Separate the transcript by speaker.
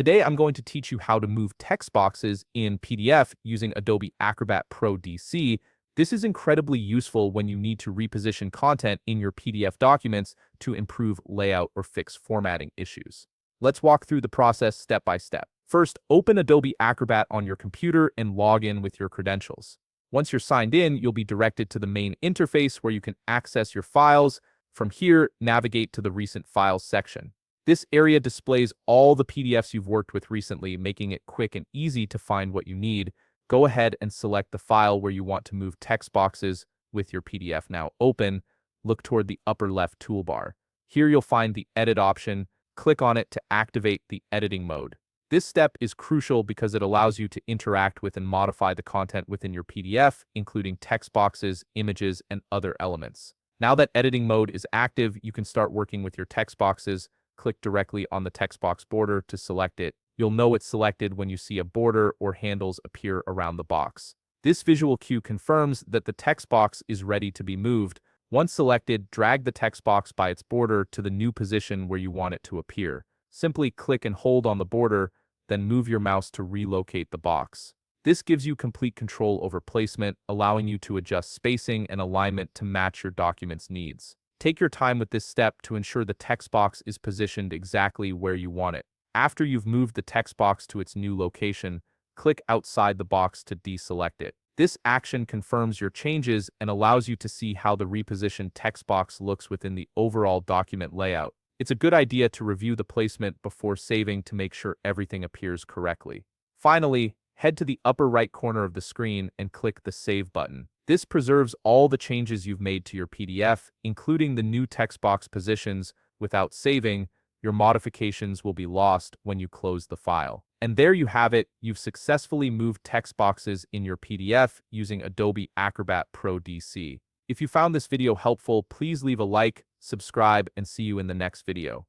Speaker 1: Today, I'm going to teach you how to move text boxes in PDF using Adobe Acrobat Pro DC. This is incredibly useful when you need to reposition content in your PDF documents to improve layout or fix formatting issues. Let's walk through the process step by step. First, open Adobe Acrobat on your computer and log in with your credentials. Once you're signed in, you'll be directed to the main interface where you can access your files. From here, navigate to the Recent Files section. This area displays all the PDFs you've worked with recently, making it quick and easy to find what you need. Go ahead and select the file where you want to move text boxes with your PDF now open. Look toward the upper left toolbar. Here you'll find the Edit option. Click on it to activate the editing mode. This step is crucial because it allows you to interact with and modify the content within your PDF, including text boxes, images, and other elements. Now that editing mode is active, you can start working with your text boxes. Click directly on the text box border to select it. You'll know it's selected when you see a border or handles appear around the box. This visual cue confirms that the text box is ready to be moved. Once selected, drag the text box by its border to the new position where you want it to appear. Simply click and hold on the border, then move your mouse to relocate the box. This gives you complete control over placement, allowing you to adjust spacing and alignment to match your document's needs. Take your time with this step to ensure the text box is positioned exactly where you want it. After you've moved the text box to its new location, click outside the box to deselect it. This action confirms your changes and allows you to see how the repositioned text box looks within the overall document layout. It's a good idea to review the placement before saving to make sure everything appears correctly. Finally, head to the upper right corner of the screen and click the Save button. This preserves all the changes you've made to your PDF, including the new text box positions. Without saving, your modifications will be lost when you close the file. And there you have it. You've successfully moved text boxes in your PDF using Adobe Acrobat Pro DC. If you found this video helpful, please leave a like, subscribe, and see you in the next video.